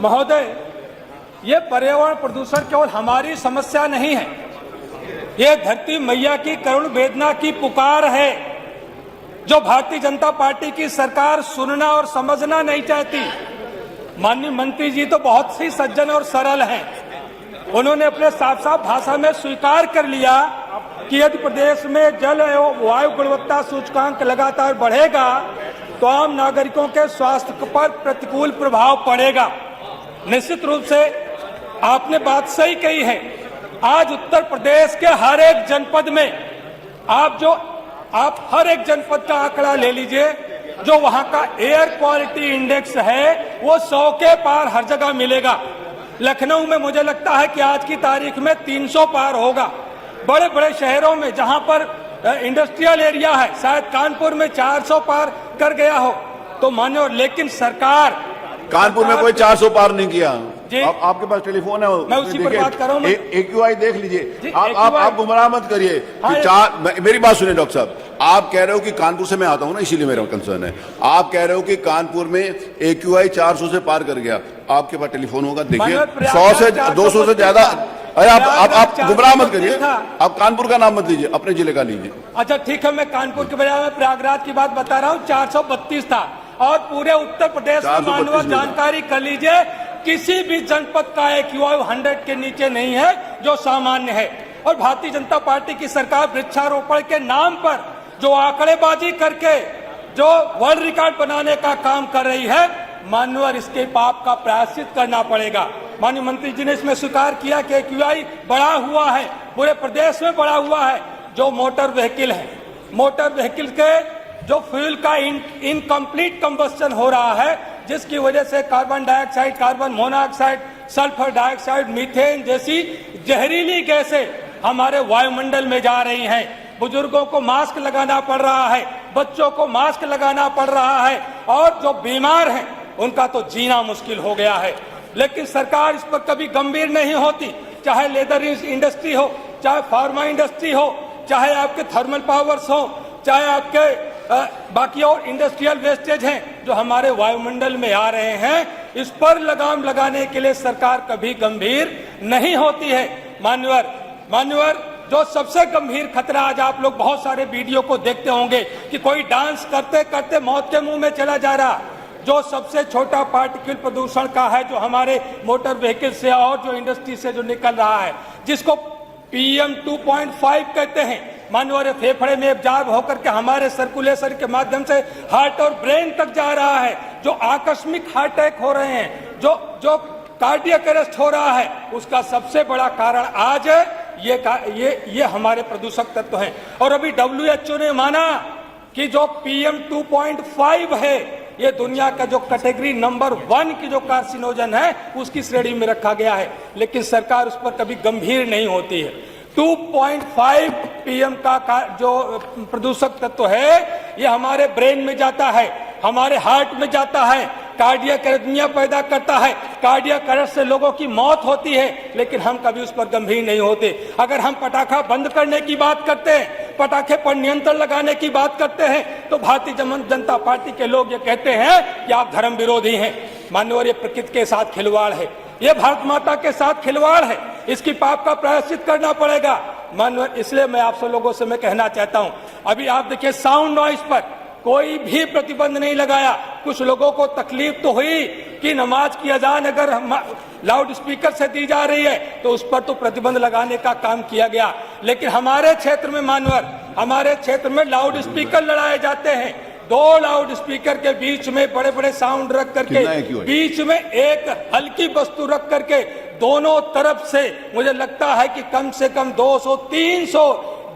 महोदय, ये पर्यावरण प्रदूषण केवल हमारी समस्या नहीं है, ये धरती मैया की करुण वेदना की पुकार है, जो भारतीय जनता पार्टी की सरकार सुनना और समझना नहीं चाहती। माननीय मंत्री जी तो बहुत ही सज्जन और सरल हैं। उन्होंने अपने साफ साफ भाषा में स्वीकार कर लिया कि यदि प्रदेश में जल एवं वायु गुणवत्ता सूचकांक लगातार बढ़ेगा तो आम नागरिकों के स्वास्थ्य पर प्रतिकूल प्रभाव पड़ेगा। निश्चित रूप से आपने बात सही कही है। आज उत्तर प्रदेश के हर एक जनपद में आप हर एक जनपद का आंकड़ा ले लीजिए, जो वहां का एयर क्वालिटी इंडेक्स है वो 100 के पार हर जगह मिलेगा। लखनऊ में मुझे लगता है कि आज की तारीख में 300 पार होगा। बड़े बड़े शहरों में जहां पर इंडस्ट्रियल एरिया है, शायद कानपुर में 400 पार कर गया हो। तो मान्य, लेकिन सरकार कानपुर में कोई 400 पार नहीं किया। जी, आपके पास टेलीफोन है, मैं उसी पर बात कर रहा हूँ। AQI देख लीजिए। आप गुमराह मत करिए। मेरी बात सुनिए डॉक्टर साहब, आप कह रहे हो कि कानपुर से मैं आता हूं ना, इसीलिए मेरा कंसर्न है। आप कह रहे हो कि कानपुर में AQI 400 से पार कर गया। आपके पास टेलीफोन होगा, देखिए 100 से 200 से ज्यादा। अरे आप गुमराह मत करिए। आप कानपुर का नाम मत लीजिए, अपने जिले का लीजिए। अच्छा ठीक है, मैं कानपुर के बजाय में प्रयागराज की बात बता रहा हूँ। 432 था और पूरे उत्तर प्रदेश में मानव जानकारी कर लीजिए, किसी भी जनपद का AQI 100 के नीचे नहीं है, जो सामान्य है। और भारतीय जनता पार्टी की सरकार वृक्षारोपण के नाम पर जो आंकड़ेबाजी करके जो वर्ल्ड रिकॉर्ड बनाने का काम कर रही है, मानवर इसके पाप का प्रायश्चित करना पड़ेगा। माननीय मंत्री जी ने इसमें स्वीकार किया कि AQI बढ़ा हुआ है, पूरे प्रदेश में बढ़ा हुआ है। जो मोटर व्हीकल है, मोटर व्हीकल के जो फ्यूल का इनकम्प्लीट कंबस्टन हो रहा है, जिसकी वजह से carbon dioxide, carbon monoxide, sulphur dioxide, methane जैसी जहरीली गैसें हमारे वायुमंडल में जा रही हैं। बुजुर्गों को मास्क लगाना पड़ रहा है, बच्चों को मास्क लगाना पड़ रहा है, और जो बीमार हैं उनका तो जीना मुश्किल हो गया है। लेकिन सरकार इस पर कभी गंभीर नहीं होती, चाहे लेदर इंडस्ट्री हो, चाहे फार्मा इंडस्ट्री हो, चाहे आपके थर्मल पावर्स हो, चाहे आपके बाकी और इंडस्ट्रियल वेस्टेज हैं जो हमारे वायुमंडल में आ रहे हैं। इस पर लगाम लगाने के लिए सरकार कभी गंभीर नहीं होती है। मान्यवर, जो सबसे गंभीर खतरा, आज आप लोग बहुत सारे वीडियो को देखते होंगे कि कोई डांस करते करते मौत के मुंह में चला जा रहा। जो सबसे छोटा पार्टिकल प्रदूषण का है, जो हमारे मोटर व्हीकल से और जो इंडस्ट्री से जो निकल रहा है, जिसको PM 2.5 कहते हैं। मानवर फेफड़े में एब्जॉर्ब होकर के हमारे सर्कुलेशन के माध्यम से हार्ट और ब्रेन तक जा रहा है। जो आकस्मिक हार्ट अटैक हो रहे हैं, जो कार्डियक अरेस्ट हो रहा है, उसका सबसे बड़ा कारण आज ये हमारे प्रदूषक तत्व हैं। और अभी WHO ने माना कि जो PM 2.5 है, ये दुनिया का जो कैटेगरी नंबर 1 की जो कार्सिनोजन है, उसकी श्रेणी में रखा गया है। लेकिन सरकार उस पर कभी गंभीर नहीं होती है। 2.5 PM का जो प्रदूषक तत्व है, ये हमारे ब्रेन में जाता है, हमारे हार्ट में जाता है, कार्डियक एरिथमिया पैदा करता है, कार्डियक अरेस्ट से लोगों की मौत होती है। लेकिन हम कभी उस पर गंभीर नहीं होते। अगर हम पटाखा बंद करने की बात करते हैं, पटाखे पर नियंत्रण लगाने की बात करते हैं, तो भारतीय जनता पार्टी के लोग ये कहते हैं कि आप धर्म विरोधी हैं। मान्यवर, ये प्रकृति के साथ खिलवाड़ है, ये भारत माता के साथ खिलवाड़ है। इसकी पाप का प्रायश्चित करना पड़ेगा। मान्यवर, इसलिए मैं आप सब लोगों से मैं कहना चाहता हूं, अभी आप देखिए साउंड नॉइस पर कोई भी प्रतिबंध नहीं लगाया। कुछ लोगों को तकलीफ तो हुई कि नमाज की अजान अगर लाउड स्पीकर से दी जा रही है तो उस पर तो प्रतिबंध लगाने का काम किया गया। लेकिन हमारे क्षेत्र में मानवर, हमारे क्षेत्र में लाउड स्पीकर लड़ाए जाते हैं। 2 लाउड स्पीकर के बीच में बड़े बड़े साउंड रख करके, बीच में एक हल्की वस्तु रख करके, दोनों तरफ से मुझे लगता है कि कम से कम 200-300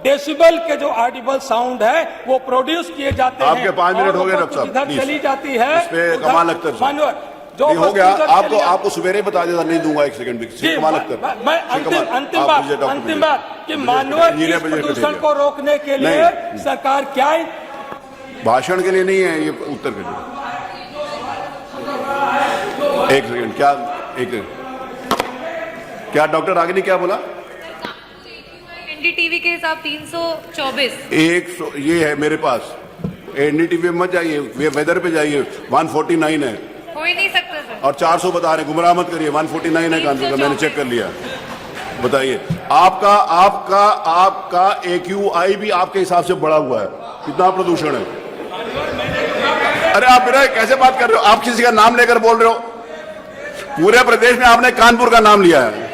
डेसिबल के जो ऑडिबल साउंड है वो प्रोड्यूस किए जाते हैं। आपके 5 मिनट हो गए डॉक्टर साहब, इधर चली जाती है। कमाल अख्तर जो हो गया, आपको सवेरे बता देता, नहीं दूंगा 1 सेकंड भी। कमाल अख्तर, मैं अंतिम बात कि मानव इस प्रदूषण को रोकने के लिए सरकार क्या, भाषण के लिए नहीं है, ये उत्तर के लिए। 1 सेकंड, क्या डॉक्टर रागिनी क्या बोला? NDTV के हिसाब 324 ये है मेरे पास। NDTV मत जाइए, वेदर पे जाइए, 149 है। हो ही नहीं सकता। सर। और 400 बता रहे हैं, गुमराह मत करिए। 149 है कानपुर का, मैंने चेक कर लिया। बताइए, आपका आपका आपका AQI भी आपके हिसाब से बढ़ा हुआ है, कितना प्रदूषण है। अरे आप मेरा कैसे बात कर रहे हो, आप किसी का नाम लेकर बोल रहे हो। पूरे प्रदेश में आपने कानपुर का नाम लिया है।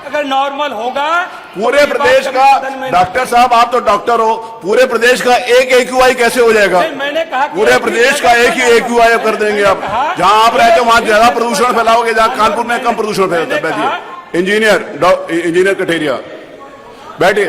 अगर नॉर्मल होगा पूरे प्रदेश का, डॉक्टर साहब आप तो डॉक्टर हो, पूरे प्रदेश का एक AQI कैसे हो जाएगा। मैंने कहा पूरे प्रदेश का एक ही AQI कर देंगे आप। जहां आप रहते हो वहां ज्यादा प्रदूषण फैलाओगे, जहां कानपुर में कम प्रदूषण फैलता है। बैठिए, इंजीनियर कठेरिया बैठिए।